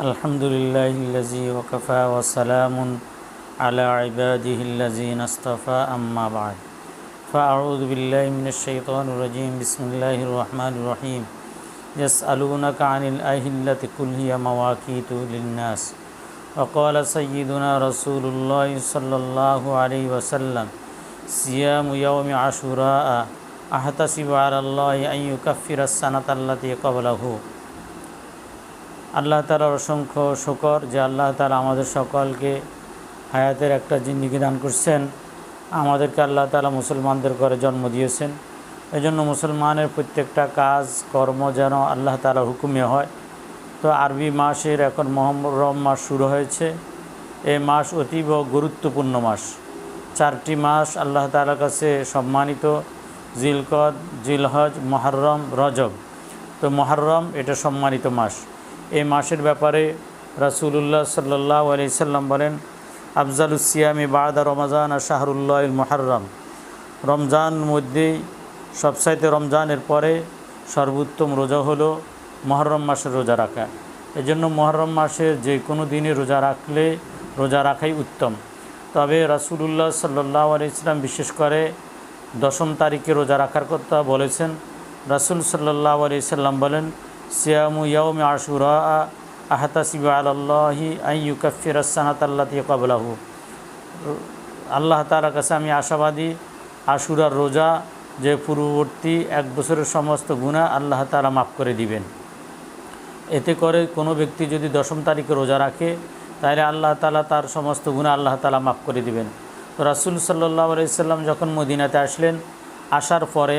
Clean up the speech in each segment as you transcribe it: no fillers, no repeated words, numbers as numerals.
আলহামদুলিল্লাহিল্লাযী ওয়াকাফা ওয়া সালামুন আলা ইবাদিহিল্লাযীনা ইসতাফা আম্মা বা'দ ফাআউযু বিল্লাহি মিনাশ শাইতানির রাজীম বিসমিল্লাহির রহমানির রহিম ইয়াসআলুনাকা আনিল আহিল্লাতি কুল হিয়া মাওয়াকিতু লিন-নাস ওয়া ক্বালা সাইয়্যিদুনা রাসূলুল্লাহি সাল্লাল্লাহু আলাইহি ওয়াসাল্লাম সিয়ামু ইয়াউমি আশুরা আহতাসিবু আলাল্লাহি আন ইউকাফফিরাস সানাতাল্লাতী ক্বাবলাহু। আল্লাহ তাআলার অসংখ্য শুকর যে আল্লাহ তাআলা আমাদের সকলকে হায়াতের একটা জিন্দেগি দান করছেন, আমাদেরকে আল্লাহ তাআলা মুসলমানদের ঘরে জন্ম দিয়েছেন। এজন্য মুসলমানের প্রত্যেকটা কাজ কর্ম যেন আল্লাহ তাআলার হুকুমে হয়। তো আরবি মাসের এখন মুহররম মাস শুরু হয়েছে। এই মাস অতীব গুরুত্বপূর্ণ মাস। 4টি মাস আল্লাহ তাআলার কাছে সম্মানিত, জিলকদ, জিলহজ, মুহররম, রজব। তো মুহররম এটা সম্মানিত মাস। এই মাসের ব্যাপারে রাসূলুল্লাহ সাল্লাল্লাহু আলাইহি সাল্লাম বলেন, আফজালুস সিয়ামি বা'দা রমাজান শাহরুল্লাহিল মুহররম। রমজান মধ্যেই সবচাইতে রমজানের পরে সর্বোত্তম রোজা হলো মুহররম মাসের রোজা রাখা। এজন্য মুহররম মাসের যে কোনো দিনে রোজা রাখাই উত্তম। তবে রাসূলুল্লাহ সাল্লাল্লাহু আলাইহি সাল্লাম বিশেষ করে 10ম তারিখে রোজা রাখার কথা বলেছেন। রাসূল সাল্লাল্লাহু আলাইহি সাল্লাম বলেন, সিয়ামু ইয়াউমি আশুরা আহতাসিবু আলাল্লাহি আন ইউকাফফিরাস সানাতাল্লাতী ক্বাবলাহু। আল্লাহ তাআলার কাছে আমি আশাবাদী আশুরার রোজা যে পূর্ববর্তী 1 বছরের সমস্ত গুনাহ আল্লাহ তাআলা মাফ করে দিবেন। এতে করে কোনো ব্যক্তি যদি 10ম তারিখে রোজা রাখে তাহলে আল্লাহ তাআলা তার সমস্ত গুনাহ আল্লাহ তাআলা মাফ করে দিবেন। তো রাসূল সাল্লাল্লাহু আলাইহি সাল্লাম যখন মদিনাতে আসলেন, আসার পরে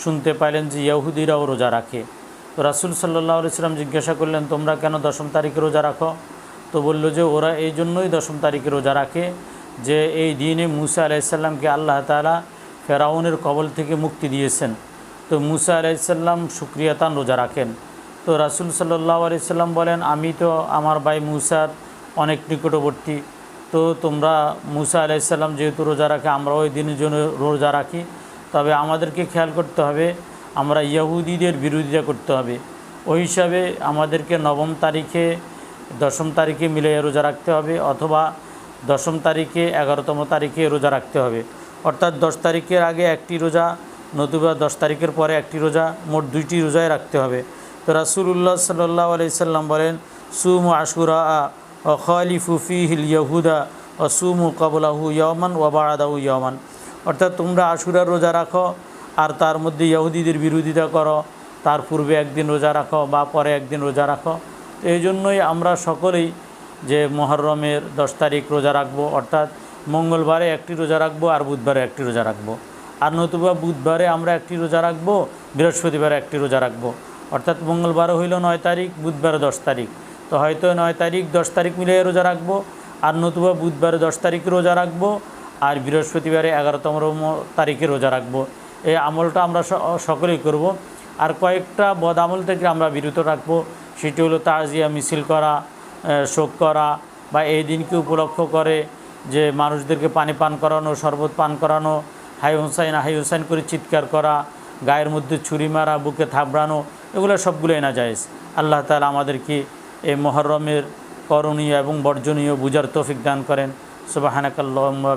শুনতে পাইলেন যে ইহুদিরাও রোজা রাখে। তো রাসূল সাল্লাল্লাহু আলাইহি সাল্লাম জিজ্ঞাসা করলেন, তোমরা কেন 10ম তারিখে রোজা রাখো? তো বলল যে ওরা এই জন্যই 10ম তারিখে রোজা রাখে যে এই দিনে মুসা আলাইহিস সালামকে আল্লাহ তাআলা ফেরাউনের কবল থেকে মুক্তি দিয়েছেন। তো মুসা আলাইহিস সালাম শুকরিয়াতান রোজা রাখেন। তো রাসূল সাল্লাল্লাহু আলাইহি সাল্লাম বলেন, আমি তো আমার ভাই মুসার অনেক নিকটবর্তী। তো তোমরা মুসা আলাইহিস সালাম যেহেতু রোজা রাখে, আমরা ওই দিনের জন্য রোজা রাখি। তবে আমাদেরকে খেয়াল করতে হবে, আমরা ইহুদিদের বিরোধিতা করতে হবে। ওই হিসাবে আমাদেরকে 9ম তারিখে 10ম তারিখে মিলিয়ে রোজা রাখতে হবে, অথবা 10ম তারিখে 11তম তারিখে রোজা রাখতে হবে। অর্থাৎ 10 তারিখের আগে একটি রোজা, নতুবা 10 তারিখের পরে একটি রোজা, মোট 2টি রোজায় রাখতে হবে। তো রাসূলুল্লাহ সাল্লাল্লাহু আলাইহি সাল্লাম বলেন, সুমু আশুরা ওয়া খালিফু ফীহিল ইয়াহুদা ওয়া সুমু ক্বাবলাহু ইয়াওমান ওয়া বা'দাহু ইয়াওমান। অর্থাৎ তোমরা আশুরার রোজা রাখো আর তার মধ্যে ইহুদিদের বিরোধিতা করো, তার পূর্বে একদিন রোজা রাখো বা পরে একদিন রোজা রাখো। তো এই জন্যই আমরা সকলেই যে মুহররমের 10 তারিখ রোজা রাখবো, অর্থাৎ মঙ্গলবারে একটি রোজা রাখবো আর বুধবারে একটি রোজা রাখবো। আর নতুবা বুধবারে আমরা একটি রোজা রাখবো, বৃহস্পতিবারে একটি রোজা রাখবো। অর্থাৎ মঙ্গলবারে হইল 9 তারিখ, বুধবারে 10 তারিখ। তো হয়তো 9 তারিখ 10 তারিখ মিলিয়ে রোজা রাখবো, আর নতুবা বুধবারে 10 তারিখে রোজা রাখবো, আর বৃহস্পতিবারে 11তম তারিখে রোজা রাখবো। এই আমলটা আমরা সকলেই করব। আর কয়েকটা বদ আমল থেকে আমরা বিরত রাখবো। সেটি হলো তাজিয়া মিছিল করা, শোক করা, বা এই দিনকে উপলক্ষ করে যে মানুষদেরকে পানি পান করানো, শরবত পান করানো, হাই হুসাইন করে চিৎকার করা, গায়ের মধ্যে ছুরি মারা, বুকে থাবড়ানো, এগুলো সবগুলোই নাজায়েজ। আল্লাহ তাআলা আমাদেরকে এই মুহররমের করণীয় এবং বর্জনীয় বুঝার তৌফিক দান করেন। সুবহানাকাল্লাহুম্মা